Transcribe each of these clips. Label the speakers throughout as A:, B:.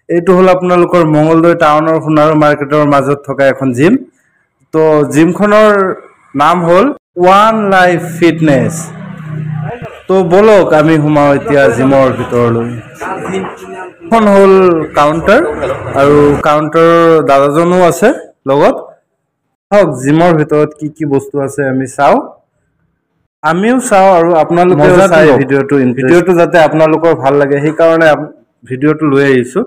A: এইটো হল আপোনালোকৰ মঙ্গলদৈ টাউনৰ সোণাৰু মাৰ্কেটৰ মাজত থকা এখন জিম। তো জিমখনৰ নাম হল ওৱান লাইফ ফিটনেছ। তো বলক আমি সোমাও এতিয়া জিমৰ ভিতৰলৈ। এখন হল কাউণ্টাৰ আৰু কাউণ্টাৰৰ দাদাজনো আছে লগত। হওক জিমৰ ভিতৰত কি কি বস্তু আছে আমি চাওঁ, আমিও চাওঁ আৰু আপোনালোকেও চাই ভিডিঅ'টো যাতে আপোনালোকৰ ভাল লাগে সেইকাৰণে ভিডিঅ'টো লৈ আহিছোঁ।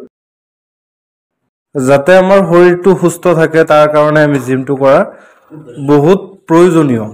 A: যাতে আমাৰ শৰীৰটো সুস্থ থাকে তাৰ কাৰণে আমি জিমটো কৰা বহুত প্ৰয়োজনীয়।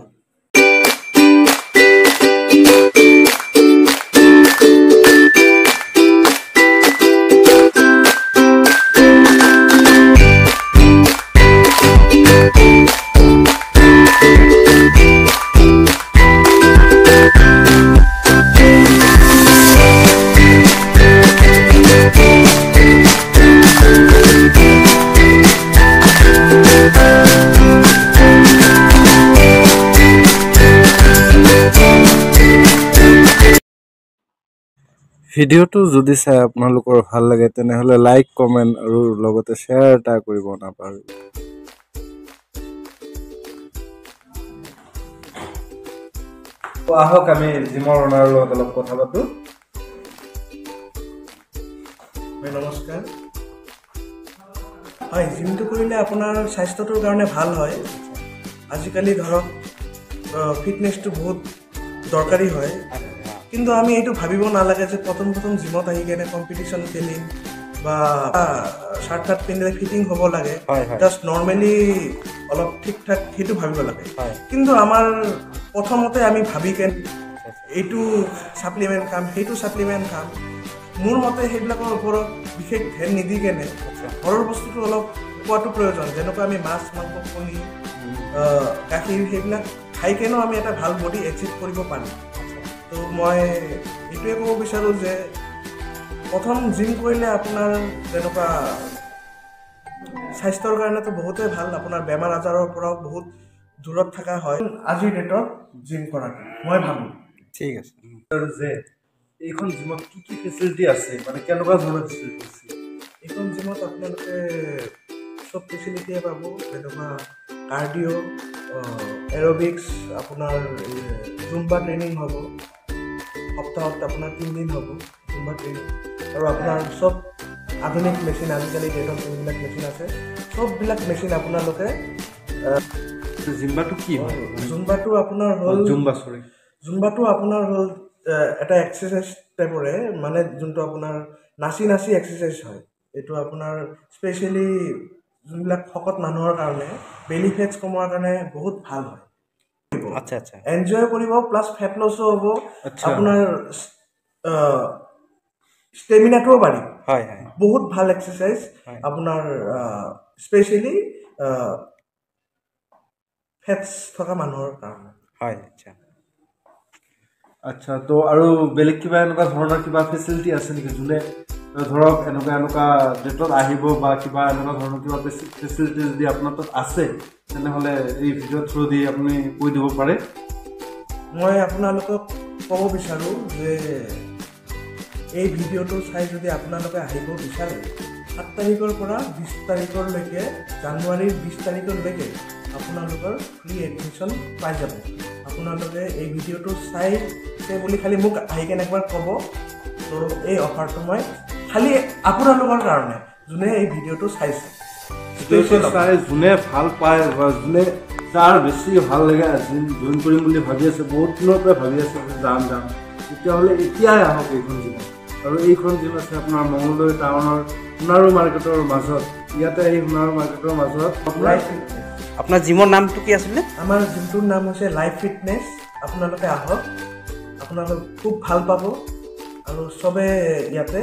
A: ভিডিঅ'টো যদি চাই আপোনালোকৰ ভাল লাগে তেনেহ'লে লাইক কমেণ্ট আৰু লগতে শ্বেয়াৰ এটা কৰিব নাপাহৰিব। আহক আমি জিমৰ অনাৰৰ লগত অলপ কথা পাতোঁ।
B: নমস্কাৰ। হয়, জিমটো কৰিলে আপোনাৰ স্বাস্থ্যটোৰ কাৰণে ভাল হয়। আজিকালি ধৰক ফিটনেছটো বহুত দৰকাৰী হয়, কিন্তু আমি এইটো ভাবিব নালাগে যে প্ৰথম জিমত আহি কেনে কম্পিটিশ্যন খেলিম বা শ্বাৰ্ট টাৰ্ট পিন্ধিলে ফিটিং হ'ব লাগে, জাষ্ট নৰ্মেলি অলপ ঠিক ঠাক সেইটো ভাবিব লাগে। কিন্তু আমাৰ প্ৰথমতে আমি ভাবি কেনে এইটো ছাপ্লিমেণ্ট খাম সেইটো ছাপ্লিমেণ্ট খাম, মোৰ মতে সেইবিলাকৰ ওপৰত বিশেষ ধ্যান নিদি কেনে ঘৰৰ বস্তুটো অলপ খোৱাটো প্ৰয়োজন। যেনেকুৱা আমি মাছ মাংস কণী গাখীৰ সেইবিলাক খাই কেনেও আমি এটা ভাল বডি এচিভ কৰিব পাৰোঁ। তো মই এইটোৱে ক'ব বিচাৰোঁ যে প্ৰথম জিম কৰিলে আপোনাৰ যেনেকুৱা স্বাস্থ্যৰ কাৰণেতো বহুতেই ভাল, আপোনাৰ বেমাৰ আজাৰৰ পৰাও বহুত দূৰত থকা হয় আজিৰ ডেটত জিম কৰাটো মই ভাবোঁ।
A: ঠিক আছে। যে এইখন জিমত কি কি ফেচিলিটি আছে, মানে কেনেকুৱা ধৰণৰ ফেচিলিটি আছে?
B: এইখন জিমত আপোনালোকে চব ফেচিলিটিয়ে পাব, যেনেকুৱা কাৰ্ডিঅ', এৰবিক্স, আপোনাৰ জুম্বা ট্ৰেইনিং হ'ব, সপ্তাহত আপোনাৰ 3 দিন হ'ব জুম্বা ট্ৰেইনিং, আৰু আপোনাৰ চব আধুনিক মেচিন, আজিকালি ডেটত যোনবিলাক মেচিন আছে চববিলাক মেচিন আপোনালোকে।
A: জিম্বাটো কি হয়?
B: জুম্বাটো আপোনাৰ হ'ল জুম্বাটো আপোনাৰ হ'ল এটা এক্সাৰচাইজ টাইপৰে, মানে যোনটো আপোনাৰ নাচি এক্সাৰচাইজ হয়। এইটো আপোনাৰ স্পেচিয়েলি যোনবিলাক শকত মানুহৰ কাৰণে বেলি ফেটছ কমোৱাৰ কাৰণে বহুত ভাল হয়।
A: আচ্ছা আচ্ছা,
B: এনজয় কৰিব, প্লাছ ফেট লছো হ'ব, আপোনাৰ ষ্টেমিনাটোও বাঢ়িব।
A: হয় হয়,
B: বহুত ভাল এক্সাৰচাইজ আপোনাৰ স্পেচিয়েলি ফেটছ থকা মানুহৰ কাৰণে।
A: হয় আচ্ছা আচ্ছা। তো আৰু বেলেগ কিবা এনেকুৱা ধৰণৰ কিবা ফেচিলিটি আছে নেকি, যোনে ধৰক এনেকুৱা ডেটত আহিব বা কিবা এনেকুৱা ধৰণৰ কিবা ফেচিলিটি যদি আপোনাৰ তাত আছে তেনেহ'লে এই ভিডিঅ' থ্ৰু দি আপুনি কৈ দিব পাৰে?
B: মই আপোনালোকক ক'ব বিচাৰোঁ যে এই ভিডিঅ'টো চাই যদি আপোনালোকে আহিব বিচাৰে 7 তাৰিখৰ পৰা 20 তাৰিখলৈকে, জানুৱাৰীৰ 20 তাৰিখলৈকে আপোনালোকৰ ফ্ৰী এডমিশ্যন পাই যাব। আপোনালোকে এই ভিডিঅ'টো চাইছে বুলি খালি মোক আহি কেনে একবাৰ ক'ব। তো এই অফাৰটো মই খালি আপোনালোকৰ কাৰণে, যোনে এই ভিডিঅ'টো চাইছে,
A: যোনে ভাল পায় বা যোনে তাৰ বেছি ভাল লাগে জইন কৰিম বুলি ভাবি আছে, বহুত দিনৰ পৰা ভাবি আছে যে যাম তেতিয়াহ'লে এতিয়াই আহক এইখন জিমত। আৰু এইখন জিম আছে আপোনাৰ মঙ্গলদৈ টাউনৰ সোণাৰু মাৰ্কেটৰ মাজত। ইয়াতে এই সোণাৰু মাৰ্কেটৰ মাজত
C: আপোনাৰ জিমৰ নামটো কি আছিলে?
B: আমাৰ জিমটোৰ নাম হৈছে লাইফ ফিটনেছ। আপোনালোকে আহক, আপোনালোকে খুব ভাল পাব, আৰু চবে ইয়াতে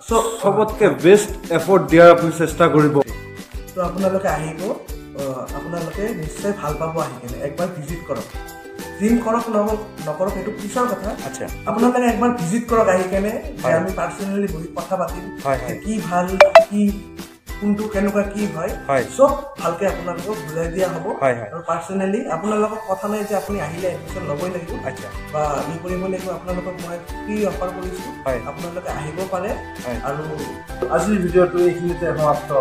A: চবতকৈ বেষ্ট এফৰ্ট দিয়াৰ আপুনি চেষ্টা কৰিব।
B: তো আপোনালোকে আহিব, আপোনালোকে নিশ্চয় ভাল পাব আহি কেনে। একবাৰ ভিজিট কৰক, জিম কৰক নকৰক সেইটো পিছৰ কথা।
C: আচ্ছা,
B: আপোনালোকে একবাৰ ভিজিট কৰক আহি কেনে, আমি পাৰ্চনেলি বহি কথা পাতিম কি ভাল কি কোনটো কেনেকুৱা কি হয়
C: হয়।
B: চব ভালকে আপোনালোকক বুজাই দিয়া হ'ব
C: হয়, হয়।
B: আৰু পাৰ্চনেলি আপোনালোকক কথা নাই যে আপুনি আহিলে এডমিশ্যন ল'বই লাগিব
C: আচ্ছা
B: বা ই কৰিব লাগিব আপোনালোকক মই ফ্ৰী অফাৰ কৰিছোঁ
C: হয়।
B: আপোনালোকে আহিব পাৰে
C: হয়।
B: আৰু
A: আজিৰ ভিডিঅ'টো এইখিনিতে সমাপ্ত